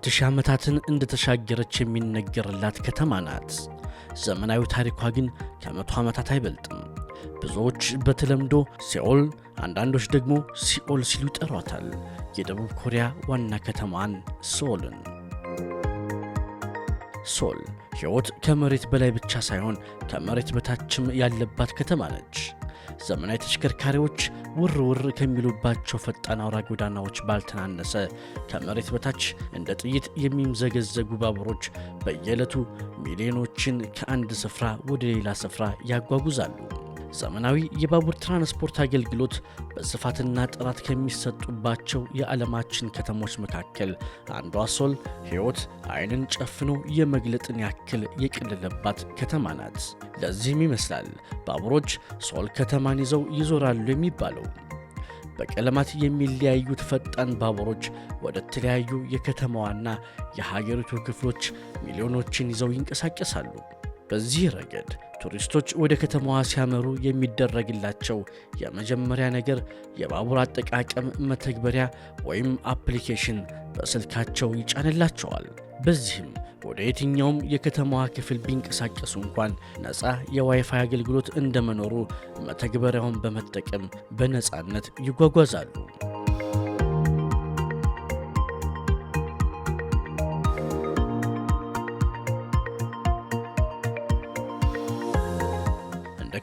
2000 ዓመታትን እንደተሻገረች የሚነገርላት ከተማ ናት። ዘመናዊ ታሪኳ ግን ከ100 ዓመታት አይበልጥም። ብዙዎች በተለምዶ ሴኦል፣ አንዳንዶች ደግሞ ሲኦል ሲሉ ይጠሯታል። የደቡብ ኮሪያ ዋና ከተማን ሶልን። ሶል ሕይወት ከመሬት በላይ ብቻ ሳይሆን ከመሬት በታችም ያለባት ከተማ ነች። ዘመናዊ ተሽከርካሪዎች ውር ከሚሉባቸው ፈጣን አውራ ጎዳናዎች ባልተናነሰ ከመሬት በታች እንደ ጥይት የሚምዘገዘጉ ባቡሮች በየዕለቱ ሚሊዮኖችን ከአንድ ስፍራ ወደ ሌላ ስፍራ ያጓጉዛሉ። ዘመናዊ የባቡር ትራንስፖርት አገልግሎት በስፋትና ጥራት ከሚሰጡባቸው የዓለማችን ከተሞች መካከል አንዷ ሶል ሕይወት ዓይንን ጨፍኖ የመግለጥን ያክል የቀለለባት ከተማ ናት። ለዚህም ይመስላል ባቡሮች ሶል ከተማን ይዘው ይዞራሉ የሚባለው። በቀለማት የሚለያዩት ፈጣን ባቡሮች ወደ ተለያዩ የከተማዋና የሀገሪቱ ክፍሎች ሚሊዮኖችን ይዘው ይንቀሳቀሳሉ። በዚህ ረገድ ቱሪስቶች ወደ ከተማዋ ሲያመሩ የሚደረግላቸው የመጀመሪያ ነገር የባቡር አጠቃቀም መተግበሪያ ወይም አፕሊኬሽን በስልካቸው ይጫንላቸዋል። በዚህም ወደ የትኛውም የከተማዋ ክፍል ቢንቀሳቀሱ እንኳን ነፃ የዋይፋይ አገልግሎት እንደመኖሩ መተግበሪያውን በመጠቀም በነፃነት ይጓጓዛሉ።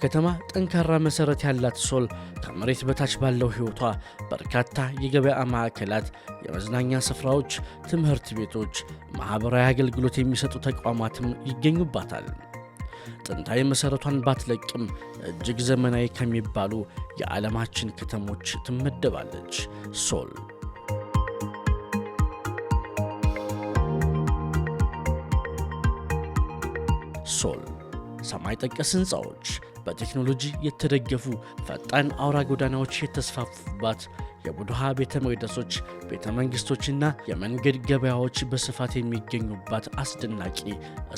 ከተማ ጠንካራ መሰረት ያላት ሶል ከመሬት በታች ባለው ሕይወቷ በርካታ የገበያ ማዕከላት፣ የመዝናኛ ስፍራዎች፣ ትምህርት ቤቶች፣ ማህበራዊ አገልግሎት የሚሰጡ ተቋማትም ይገኙባታል። ጥንታዊ መሰረቷን ባትለቅም እጅግ ዘመናዊ ከሚባሉ የዓለማችን ከተሞች ትመደባለች። ሶል ሰማይ ጠቀስ ሕንፃዎች፣ በቴክኖሎጂ የተደገፉ ፈጣን አውራ ጎዳናዎች የተስፋፉባት፣ የቡድሃ ቤተ መቅደሶች፣ ቤተ መንግሥቶችና የመንገድ ገበያዎች በስፋት የሚገኙባት አስደናቂ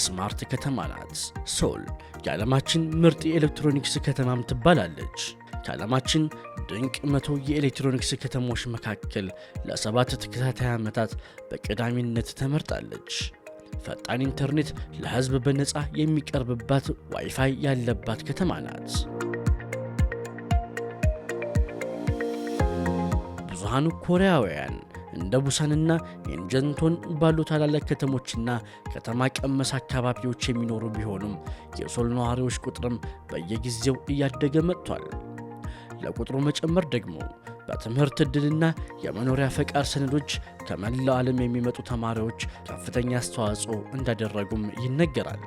ስማርት ከተማ ናት። ሶል የዓለማችን ምርጥ የኤሌክትሮኒክስ ከተማም ትባላለች። ከዓለማችን ድንቅ 100 የኤሌክትሮኒክስ ከተሞች መካከል ለ7 ተከታታይ ዓመታት በቀዳሚነት ተመርጣለች። ፈጣን ኢንተርኔት ለሕዝብ በነፃ የሚቀርብባት ዋይፋይ ያለባት ከተማ ናት። ብዙሃኑ ኮሪያውያን እንደ ቡሳንና ኢንጀንቶን ባሉ ታላላቅ ከተሞችና ከተማ ቀመስ አካባቢዎች የሚኖሩ ቢሆኑም የሶል ነዋሪዎች ቁጥርም በየጊዜው እያደገ መጥቷል። ለቁጥሩ መጨመር ደግሞ በትምህርት ዕድልና የመኖሪያ ፈቃድ ሰነዶች ከመላው ዓለም የሚመጡ ተማሪዎች ከፍተኛ አስተዋጽኦ እንዳደረጉም ይነገራል።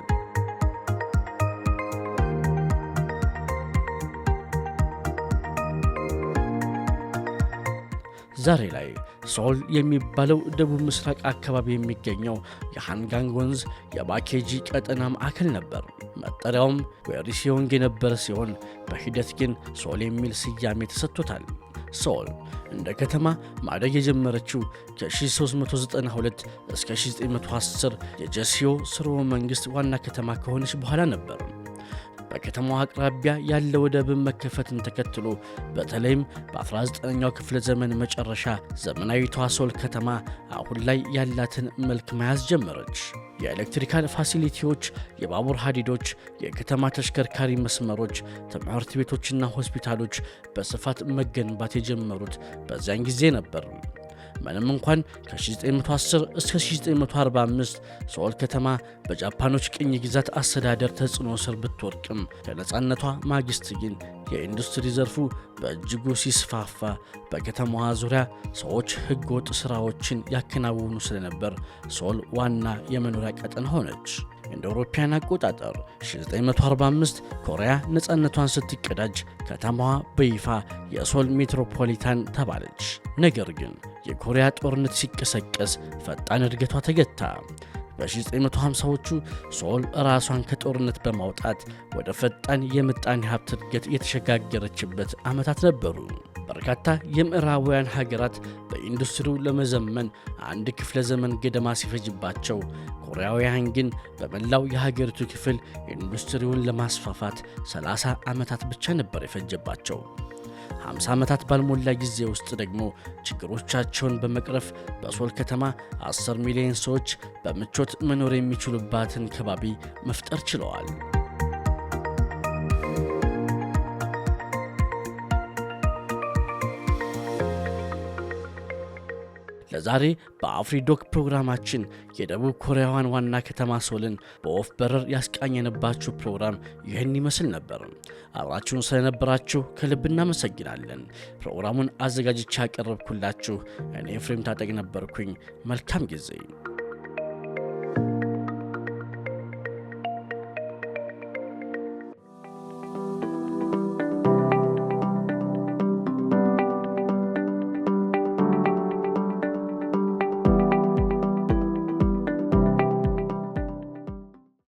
ዛሬ ላይ ሶል የሚባለው ደቡብ ምስራቅ አካባቢ የሚገኘው የሃንጋንግ ወንዝ የባኬጂ ቀጠና ማዕከል ነበር። መጠሪያውም ዌሪሲዮንግ የነበረ ሲሆን በሂደት ግን ሶል የሚል ስያሜ ተሰጥቶታል። ሶል እንደ ከተማ ማደግ የጀመረችው ከ1392 እስከ 1910 የጀሲዮ ስርወ መንግሥት ዋና ከተማ ከሆነች በኋላ ነበር። በከተማዋ አቅራቢያ ያለ ወደብን መከፈትን ተከትሎ በተለይም በ19ኛው ክፍለ ዘመን መጨረሻ ዘመናዊቷ ሶል ከተማ አሁን ላይ ያላትን መልክ መያዝ ጀመረች። የኤሌክትሪካል ፋሲሊቲዎች፣ የባቡር ሀዲዶች፣ የከተማ ተሽከርካሪ መስመሮች፣ ትምህርት ቤቶችና ሆስፒታሎች በስፋት መገንባት የጀመሩት በዚያን ጊዜ ነበር። ምንም እንኳን ከ1910 እስከ 1945 ሶል ከተማ በጃፓኖች ቅኝ ግዛት አስተዳደር ተጽዕኖ ስር ብትወድቅም ከነፃነቷ ማግስት ግን የኢንዱስትሪ ዘርፉ በእጅጉ ሲስፋፋ በከተማዋ ዙሪያ ሰዎች ሕገወጥ ሥራዎችን ያከናውኑ ስለነበር ሶል ዋና የመኖሪያ ቀጠና ሆነች። እንደ አውሮፓውያን አቆጣጠር 1945 ኮሪያ ነፃነቷን ስትቀዳጅ ከተማዋ በይፋ የሶል ሜትሮፖሊታን ተባለች። ነገር ግን የኮሪያ ጦርነት ሲቀሰቀስ ፈጣን እድገቷ ተገታ። በ1950ዎቹ ሶል ራሷን ከጦርነት በማውጣት ወደ ፈጣን የምጣኔ ሀብት እድገት የተሸጋገረችበት ዓመታት ነበሩ። በርካታ የምዕራባውያን ሀገራት በኢንዱስትሪው ለመዘመን አንድ ክፍለ ዘመን ገደማ ሲፈጅባቸው፣ ኮሪያውያን ግን በመላው የሀገሪቱ ክፍል ኢንዱስትሪውን ለማስፋፋት 30 ዓመታት ብቻ ነበር የፈጀባቸው። 50 ዓመታት ባልሞላ ጊዜ ውስጥ ደግሞ ችግሮቻቸውን በመቅረፍ በሶል ከተማ 10 ሚሊዮን ሰዎች በምቾት መኖር የሚችሉባትን ከባቢ መፍጠር ችለዋል። ለዛሬ በአፍሪዶክ ፕሮግራማችን የደቡብ ኮሪያዋን ዋና ከተማ ሶልን በወፍ በረር ያስቃኘንባችሁ ፕሮግራም ይህን ይመስል ነበር። አብራችሁን ስለነበራችሁ ከልብ እናመሰግናለን። ፕሮግራሙን አዘጋጅቼ ያቀረብኩላችሁ እኔ ኤፍሬም ታጠቅ ነበርኩኝ። መልካም ጊዜ።